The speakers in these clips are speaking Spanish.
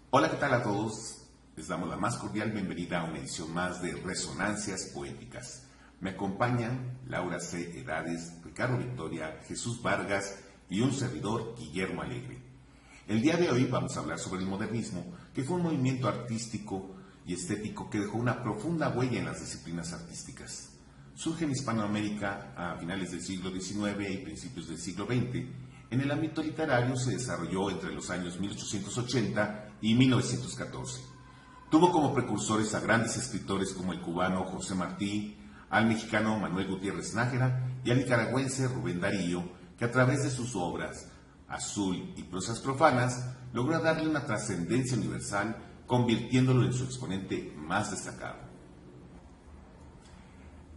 Hola, ¿qué tal a todos? Les damos la más cordial bienvenida a una edición más de Resonancias Poéticas. Me acompañan Laura C. Edades, Ricardo Victoria, Jesús Vargas y un servidor, Guillermo Alegre. El día de hoy vamos a hablar sobre el modernismo, que fue un movimiento artístico y estético que dejó una profunda huella en las disciplinas artísticas. Surge en Hispanoamérica a finales del siglo XIX y principios del siglo XX. En el ámbito literario se desarrolló entre los años 1880 y 1914. Tuvo como precursores a grandes escritores como el cubano José Martí, al mexicano Manuel Gutiérrez Nájera y al nicaragüense Rubén Darío, que a través de sus obras Azul y Prosas Profanas logró darle una trascendencia universal, convirtiéndolo en su exponente más destacado.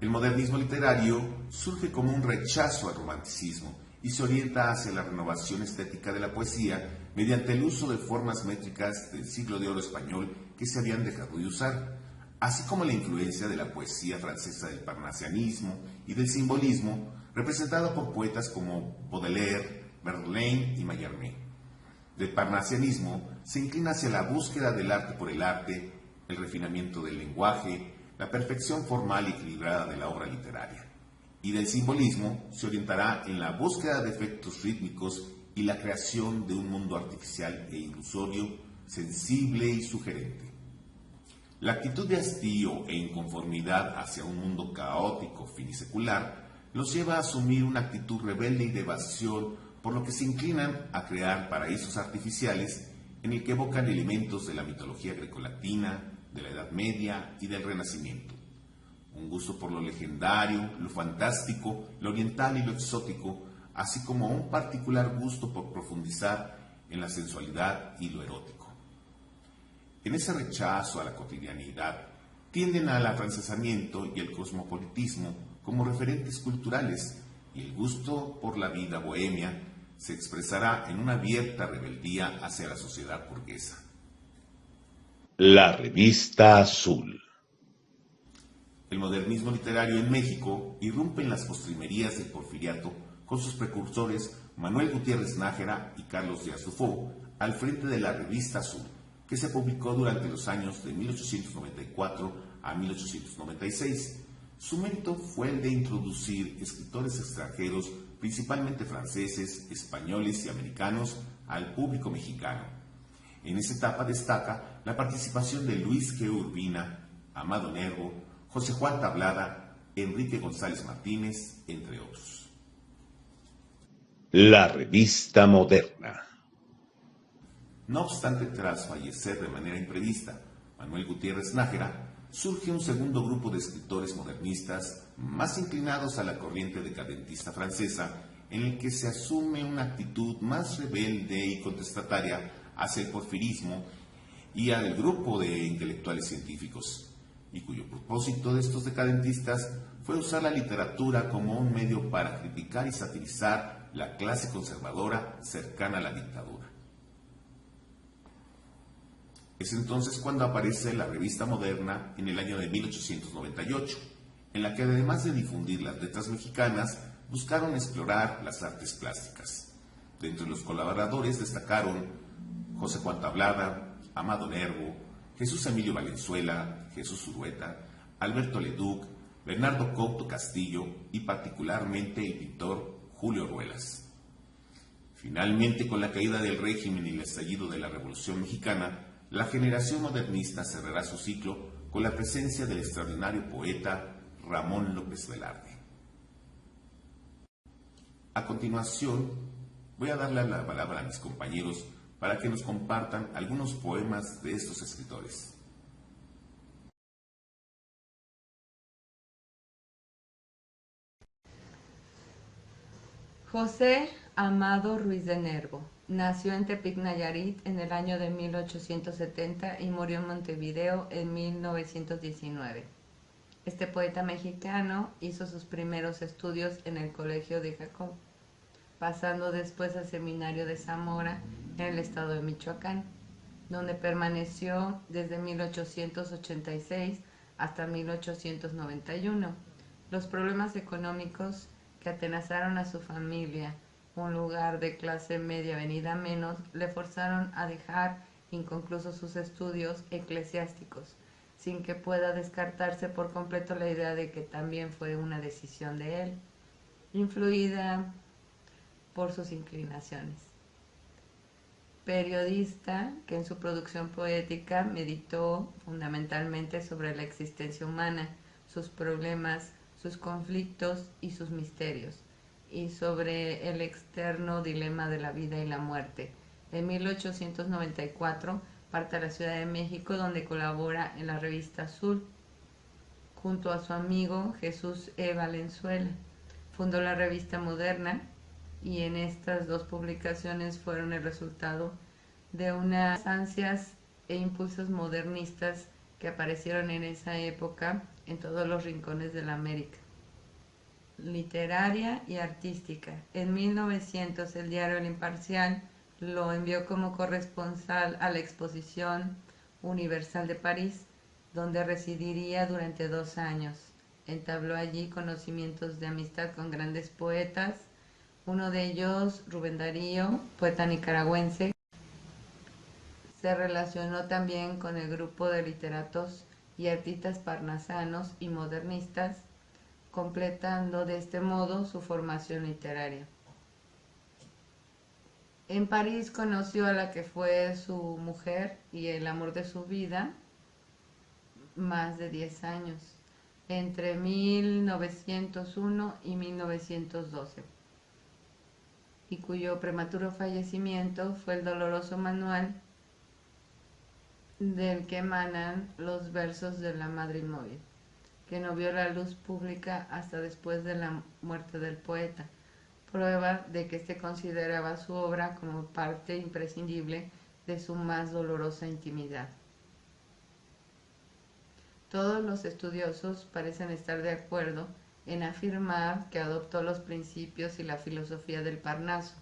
El modernismo literario surge como un rechazo al romanticismo y se orienta hacia la renovación estética de la poesía mediante el uso de formas métricas del siglo de oro español que se habían dejado de usar, así como la influencia de la poesía francesa del parnasianismo y del simbolismo, representada por poetas como Baudelaire, Verlaine y Mallarmé. Del parnasianismo se inclina hacia la búsqueda del arte por el arte, el refinamiento del lenguaje, la perfección formal y equilibrada de la obra literaria. Y del simbolismo se orientará en la búsqueda de efectos rítmicos y la creación de un mundo artificial e ilusorio, sensible y sugerente. La actitud de hastío e inconformidad hacia un mundo caótico, finisecular, los lleva a asumir una actitud rebelde y de evasión, por lo que se inclinan a crear paraísos artificiales en el que evocan elementos de la mitología grecolatina, de la Edad Media y del Renacimiento. Un gusto por lo legendario, lo fantástico, lo oriental y lo exótico, así como un particular gusto por profundizar en la sensualidad y lo erótico. En ese rechazo a la cotidianidad, tienden al afrancesamiento y el cosmopolitismo como referentes culturales, y el gusto por la vida bohemia se expresará en una abierta rebeldía hacia la sociedad burguesa. La Revista Azul. El modernismo literario en México irrumpe en las postrimerías del porfiriato con sus precursores Manuel Gutiérrez Nájera y Carlos Díaz Dufó al frente de la Revista Azul, que se publicó durante los años de 1894 a 1896. Su mérito fue el de introducir escritores extranjeros, principalmente franceses, españoles y americanos, al público mexicano. En esa etapa destaca la participación de Luis G. Urbina, Amado Nervo, José Juan Tablada, Enrique González Martínez, entre otros. La Revista Moderna. No obstante, tras fallecer de manera imprevista Manuel Gutiérrez Nájera, surge un segundo grupo de escritores modernistas más inclinados a la corriente decadentista francesa, en el que se asume una actitud más rebelde y contestataria hacia el porfirismo y al grupo de intelectuales científicos, y cuyo propósito de estos decadentistas fue usar la literatura como un medio para criticar y satirizar la clase conservadora cercana a la dictadura. Es entonces cuando aparece la Revista Moderna en el año de 1898, en la que además de difundir las letras mexicanas, buscaron explorar las artes plásticas. De entre los colaboradores destacaron José Juan Tablada, Amado Nervo, Jesús Emilio Valenzuela, Jesús Urueta, Alberto Leduc, Bernardo Couto Castillo y particularmente el pintor Julio Ruelas. Finalmente, con la caída del régimen y el estallido de la Revolución Mexicana, la generación modernista cerrará su ciclo con la presencia del extraordinario poeta Ramón López Velarde. A continuación, voy a darle la palabra a mis compañeros para que nos compartan algunos poemas de estos escritores. José Amado Ruiz de Nervo nació en Tepic, Nayarit, en el año de 1870 y murió en Montevideo en 1919. Este poeta mexicano hizo sus primeros estudios en el Colegio de Jacob, pasando después al Seminario de Zamora en el estado de Michoacán, donde permaneció desde 1886 hasta 1891. Los problemas económicos que atenazaron a su familia, un lugar de clase media venida menos, le forzaron a dejar inconclusos sus estudios eclesiásticos, sin que pueda descartarse por completo la idea de que también fue una decisión de él, influida por sus inclinaciones. Periodista que en su producción poética meditó fundamentalmente sobre la existencia humana, sus problemas, sus conflictos y sus misterios, y sobre el externo dilema de la vida y la muerte. En 1894 parte a la Ciudad de México, donde colabora en la revista Azul, junto a su amigo Jesús E. Valenzuela. Fundó la revista Moderna, y en estas dos publicaciones fueron el resultado de unas ansias e impulsos modernistas que aparecieron en esa época en todos los rincones de la América literaria y artística. En 1900 el diario El Imparcial lo envió como corresponsal a la Exposición Universal de París, donde residiría durante 2 años. Entabló allí conocimientos de amistad con grandes poetas, uno de ellos Rubén Darío, poeta nicaragüense. Se relacionó también con el grupo de literatos y artistas parnasanos y modernistas, completando de este modo su formación literaria. En París conoció a la que fue su mujer y el amor de su vida, más de 10 años, entre 1901 y 1912, y cuyo prematuro fallecimiento fue el doloroso manual del que emanan los versos de La Madre Inmóvil, que no vio la luz pública hasta después de la muerte del poeta, prueba de que éste consideraba su obra como parte imprescindible de su más dolorosa intimidad. Todos los estudiosos parecen estar de acuerdo en afirmar que adoptó los principios y la filosofía del Parnaso,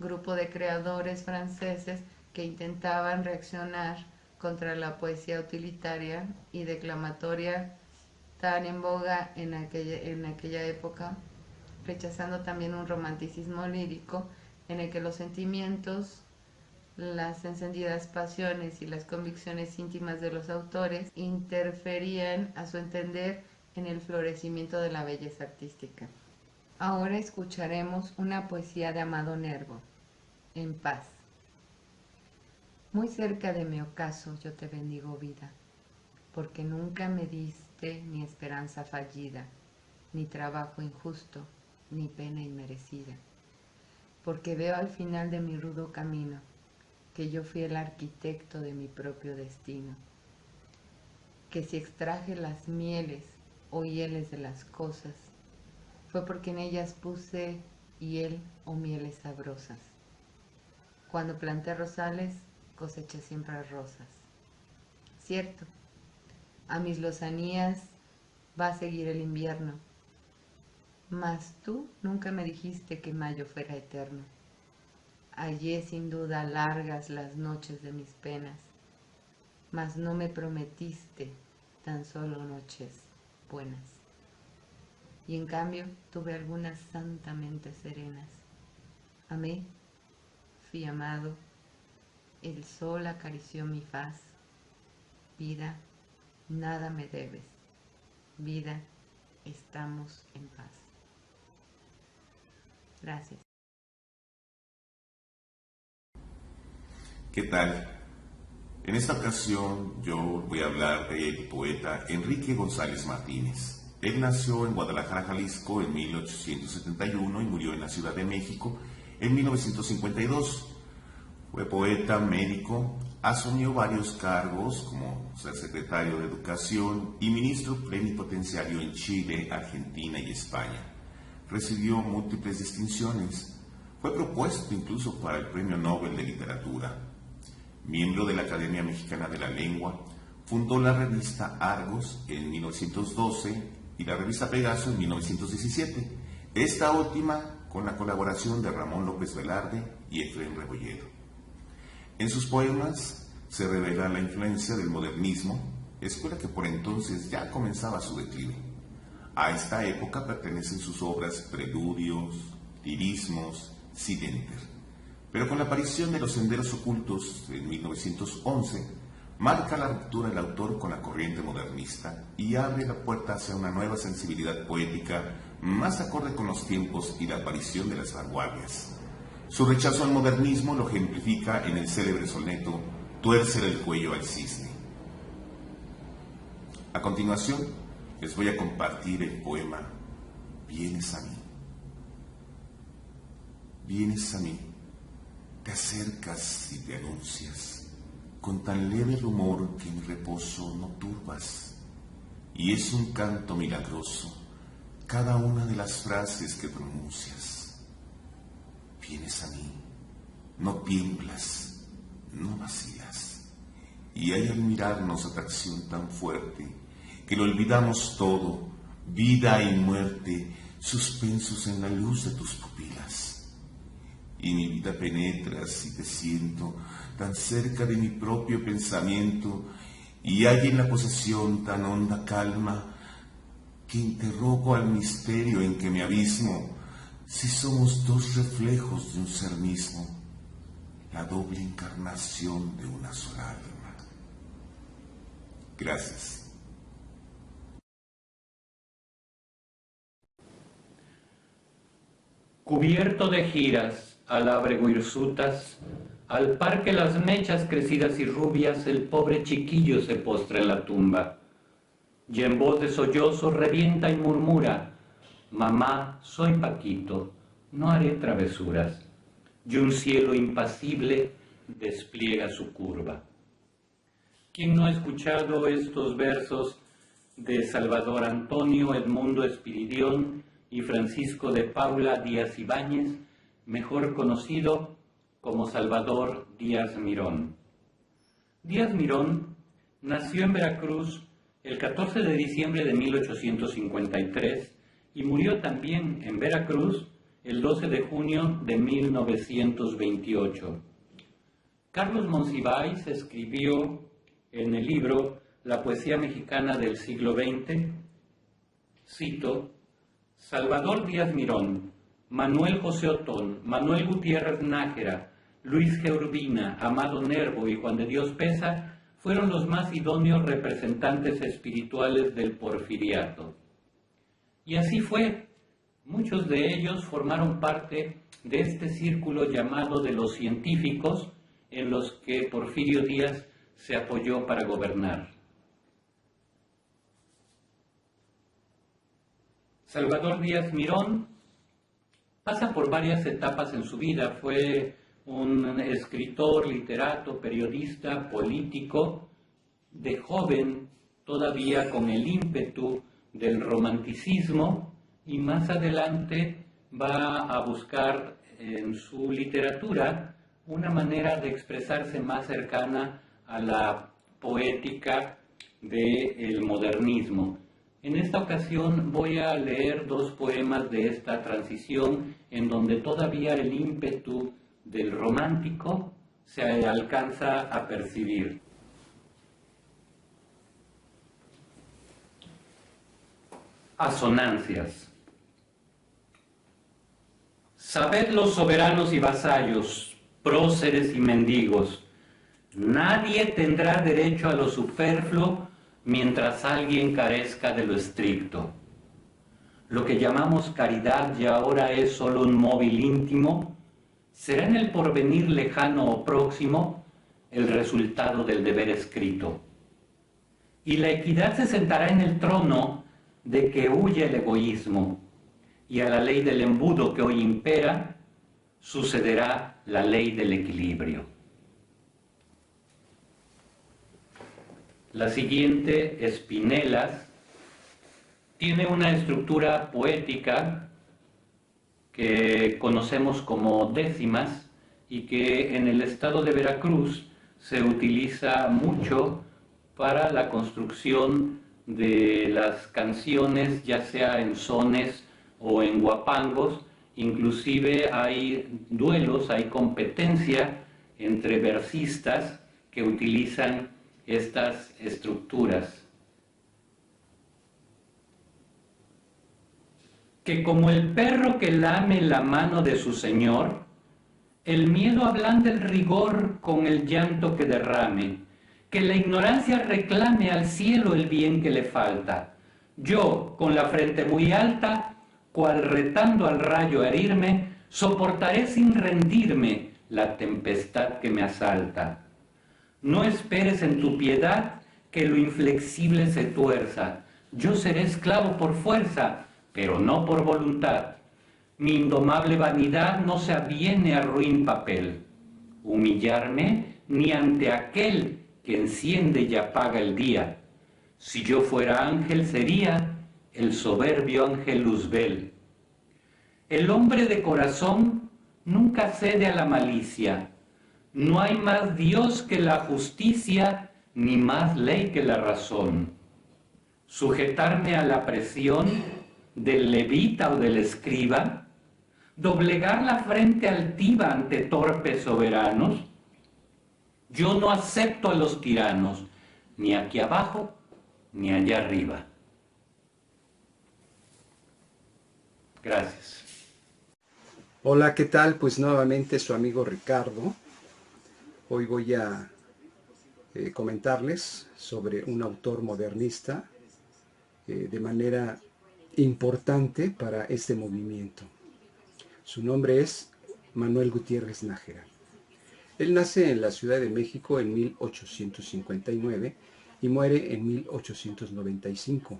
grupo de creadores franceses que intentaban reaccionar contra la poesía utilitaria y declamatoria tan en boga en aquella época, rechazando también un romanticismo lírico en el que los sentimientos, las encendidas pasiones y las convicciones íntimas de los autores interferían, a su entender, en el florecimiento de la belleza artística. Ahora escucharemos una poesía de Amado Nervo, En paz. Muy cerca de mi ocaso yo te bendigo, vida, porque nunca me diste ni esperanza fallida, ni trabajo injusto, ni pena inmerecida, porque veo al final de mi rudo camino que yo fui el arquitecto de mi propio destino, que si extraje las mieles o hieles de las cosas, fue porque en ellas puse hiel o mieles sabrosas. Cuando planté rosales, coseché siempre rosas. Cierto, a mis lozanías va a seguir el invierno, mas tú nunca me dijiste que mayo fuera eterno. Hallé sin duda largas las noches de mis penas, mas no me prometiste tan solo noches buenas. Y en cambio tuve algunas santamente serenas. Amé, fui amado, el sol acarició mi faz. Vida, nada me debes. Vida, estamos en paz. Gracias. ¿Qué tal? En esta ocasión yo voy a hablar del poeta Enrique González Martínez. Él nació en Guadalajara, Jalisco en 1871 y murió en la Ciudad de México en 1952. Fue poeta, médico, asumió varios cargos como ser secretario de Educación y ministro plenipotenciario en Chile, Argentina y España. Recibió múltiples distinciones. Fue propuesto incluso para el Premio Nobel de Literatura. Miembro de la Academia Mexicana de la Lengua, fundó la revista Argos en 1912 y la revista Pegaso en 1917, esta última con la colaboración de Ramón López Velarde y Efrén Rebolledo. En sus poemas se revela la influencia del modernismo, escuela que por entonces ya comenzaba su declive. A esta época pertenecen sus obras Preludios, Lirismos, Silenter. Pero con la aparición de Los Senderos Ocultos en 1911, marca la ruptura del autor con la corriente modernista y abre la puerta hacia una nueva sensibilidad poética más acorde con los tiempos y la aparición de las vanguardias. Su rechazo al modernismo lo ejemplifica en el célebre soneto Tuércele el cuello al cisne. A continuación, les voy a compartir el poema Vienes a mí. Vienes a mí, te acercas y te anuncias, con tan leve rumor que mi reposo no turbas, y es un canto milagroso cada una de las frases que pronuncias. Vienes a mí, no tiemblas, no vacilas, y hay al mirarnos atracción tan fuerte que lo olvidamos todo, vida y muerte, suspensos en la luz de tus pupilas. Y mi vida penetras y te siento tan cerca de mi propio pensamiento, y hay en la posesión tan honda calma que interrogo al misterio en que me abismo, si somos dos reflejos de un ser mismo, la doble encarnación de una sola alma. Gracias. Cubierto de giras, alábrego hirsutas, al par que las mechas crecidas y rubias, el pobre chiquillo se postra en la tumba. Y en voz de sollozo revienta y murmura: mamá, soy Paquito, no haré travesuras. Y un cielo impasible despliega su curva. ¿Quién no ha escuchado estos versos de Salvador Antonio Edmundo Espiridión y Francisco de Paula Díaz Ibáñez, mejor conocido como Salvador Díaz Mirón? Díaz Mirón nació en Veracruz el 14 de diciembre de 1853 y murió también en Veracruz el 12 de junio de 1928. Carlos Monsiváis escribió en el libro La poesía mexicana del siglo XX, cito: Salvador Díaz Mirón, Manuel José Otón, Manuel Gutiérrez Nájera, Luis G. Urbina, Amado Nervo y Juan de Dios Peza fueron los más idóneos representantes espirituales del porfiriato. Y así fue. Muchos de ellos formaron parte de este círculo llamado de los científicos, en los que Porfirio Díaz se apoyó para gobernar. Salvador Díaz Mirón pasa por varias etapas en su vida. Fue un escritor, literato, periodista, político, de joven todavía con el ímpetu del romanticismo, y más adelante va a buscar en su literatura una manera de expresarse más cercana a la poética del modernismo. En esta ocasión voy a leer dos poemas de esta transición en donde todavía el ímpetu del romántico se alcanza a percibir. Asonancias. Sabed los soberanos y vasallos, próceres y mendigos, nadie tendrá derecho a lo superfluo mientras alguien carezca de lo estricto. Lo que llamamos caridad y ahora es solo un móvil íntimo, será en el porvenir lejano o próximo el resultado del deber escrito. Y la equidad se sentará en el trono de que huye el egoísmo, y a la ley del embudo que hoy impera sucederá la ley del equilibrio. La siguiente, Espinelas, tiene una estructura poética que conocemos como décimas y que en el estado de Veracruz se utiliza mucho para la construcción de las canciones, ya sea en sones o en guapangos. Inclusive hay duelos, hay competencia entre versistas que utilizan estas estructuras. Que como el perro que lame la mano de su señor, El miedo ablanda el rigor con el llanto que derrame, que la ignorancia reclame al cielo el bien que le falta. Yo, con la frente muy alta, cual retando al rayo a herirme, soportaré sin rendirme la tempestad que me asalta. No esperes en tu piedad que lo inflexible se tuerza. Yo seré esclavo por fuerza, pero no por voluntad. Mi indomable vanidad no se aviene a ruin papel. Humillarme ni ante aquel que enciende y apaga el día. Si yo fuera ángel sería el soberbio ángel Luzbel. El hombre de corazón nunca cede a la malicia. No hay más Dios que la justicia, ni más ley que la razón. Sujetarme a la presión del levita o del escriba, doblegar la frente altiva ante torpes soberanos. Yo no acepto a los tiranos, ni aquí abajo, ni allá arriba. Gracias. Hola, ¿qué tal? Pues nuevamente su amigo Ricardo. Hoy voy a comentarles sobre un autor modernista de manera importante para este movimiento. Su nombre es Manuel Gutiérrez Nájera. Él nace en la Ciudad de México en 1859 y muere en 1895.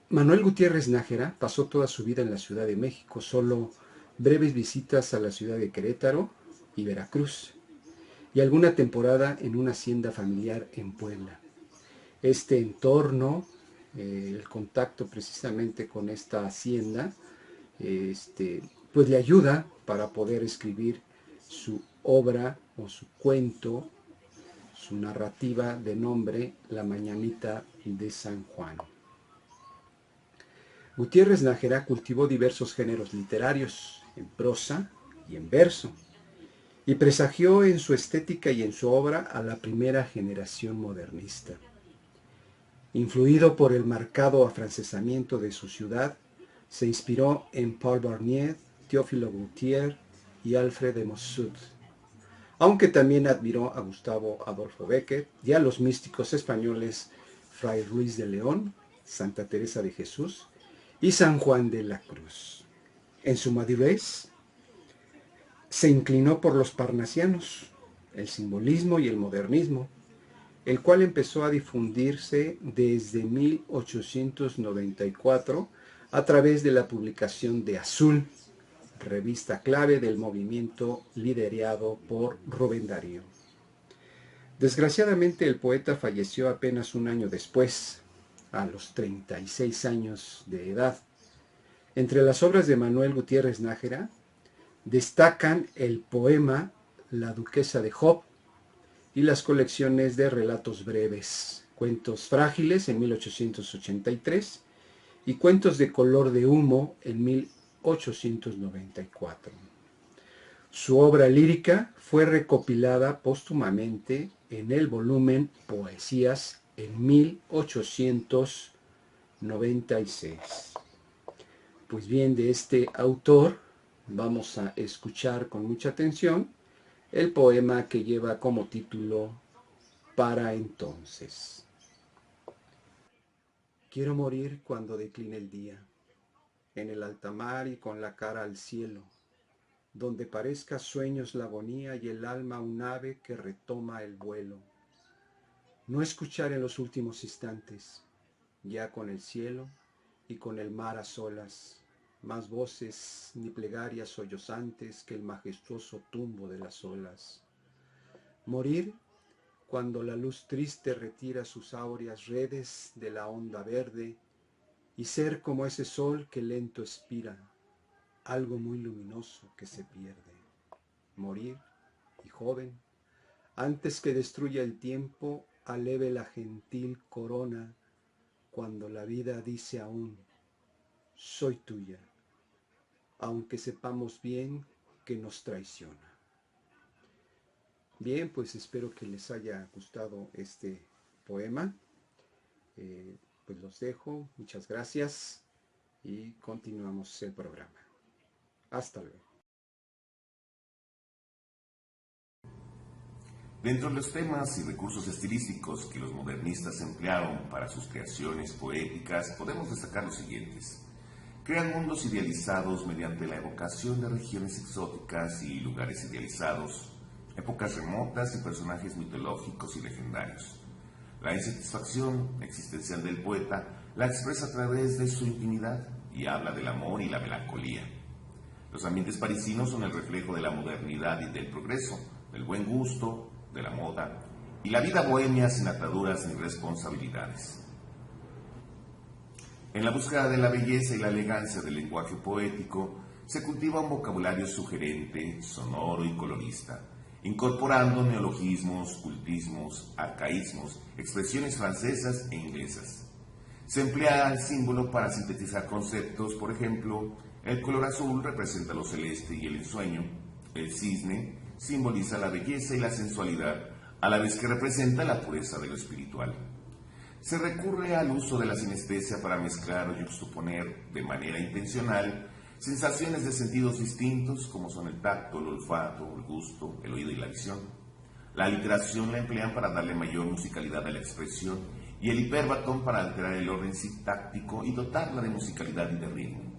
Manuel Gutiérrez Nájera pasó toda su vida en la Ciudad de México, solo breves visitas a la ciudad de Querétaro y Veracruz, y alguna temporada en una hacienda familiar en Puebla. Este entorno, el contacto precisamente con esta hacienda, pues le ayuda para poder escribir su obra o su cuento, su narrativa de nombre La Mañanita de San Juan. Gutiérrez Nájera cultivó diversos géneros literarios, en prosa y en verso, y presagió en su estética y en su obra a la primera generación modernista. Influido por el marcado afrancesamiento de su ciudad, se inspiró en Paul Barnier, Teófilo Gautier y Alfred de Musset, aunque también admiró a Gustavo Adolfo Bécquer y a los místicos españoles Fray Ruiz de León, Santa Teresa de Jesús y San Juan de la Cruz. En su madurez, se inclinó por los parnasianos, el simbolismo y el modernismo, el cual empezó a difundirse desde 1894 a través de la publicación de Azul, revista clave del movimiento liderado por Rubén Darío. Desgraciadamente, el poeta falleció apenas un año después, a los 36 años de edad. Entre las obras de Manuel Gutiérrez Nájera destacan el poema La Duquesa de Job y las colecciones de relatos breves, Cuentos Frágiles en 1883 y Cuentos de Color de Humo en 1894. Su obra lírica fue recopilada póstumamente en el volumen Poesías en 1896. Pues bien, de este autor vamos a escuchar con mucha atención el poema que lleva como título Para entonces. Quiero morir cuando decline el día, en el altamar y con la cara al cielo, donde parezca sueños la agonía y el alma un ave que retoma el vuelo. No escuchar en los últimos instantes, ya con el cielo y con el mar a solas, más voces ni plegarias sollozantes que el majestuoso tumbo de las olas. Morir cuando la luz triste retira sus áureas redes de la onda verde y ser como ese sol que lento expira, algo muy luminoso que se pierde. Morir, y joven, antes que destruya el tiempo, aleve la gentil corona, cuando la vida dice aún, soy tuya, aunque sepamos bien que nos traiciona. Bien, pues espero que les haya gustado este poema. Pues los dejo, muchas gracias y continuamos el programa. Hasta luego. Dentro de los temas y recursos estilísticos que los modernistas emplearon para sus creaciones poéticas, podemos destacar los siguientes. Crean mundos idealizados mediante la evocación de regiones exóticas y lugares idealizados, épocas remotas y personajes mitológicos y legendarios. La insatisfacción existencial del poeta la expresa a través de su intimidad y habla del amor y la melancolía. Los ambientes parisinos son el reflejo de la modernidad y del progreso, del buen gusto, de la moda y la vida bohemia sin ataduras ni responsabilidades. En la búsqueda de la belleza y la elegancia del lenguaje poético, se cultiva un vocabulario sugerente, sonoro y colorista, incorporando neologismos, cultismos, arcaísmos, expresiones francesas e inglesas. Se emplea el símbolo para sintetizar conceptos, por ejemplo, el color azul representa lo celeste y el ensueño, el cisne simboliza la belleza y la sensualidad, a la vez que representa la pureza de lo espiritual. Se recurre al uso de la sinestesia para mezclar o yuxtaponer de manera intencional sensaciones de sentidos distintos como son el tacto, el olfato, el gusto, el oído y la visión. La aliteración la emplean para darle mayor musicalidad a la expresión y el hiperbatón para alterar el orden sintáctico y dotarla de musicalidad y de ritmo.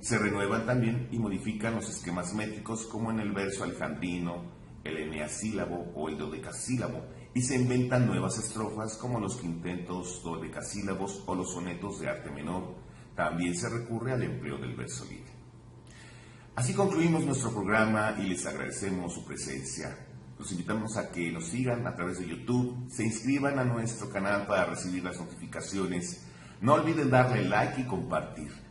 Se renuevan también y modifican los esquemas métricos como en el verso alejandrino, el eneasílabo o el dodecasílabo, y se inventan nuevas estrofas como los quintetos dodecasílabos o los sonetos de arte menor. También se recurre al empleo del verso libre. Así concluimos nuestro programa y les agradecemos su presencia. Los invitamos a que nos sigan a través de YouTube, se inscriban a nuestro canal para recibir las notificaciones. No olviden darle like y compartir.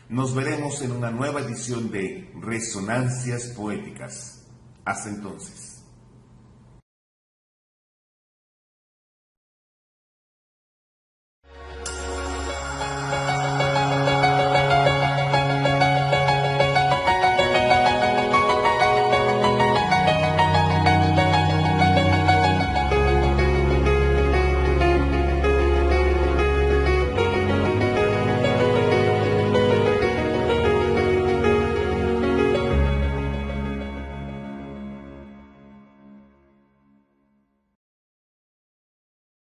Nos veremos en una nueva edición de Resonancias Poéticas. Hasta entonces.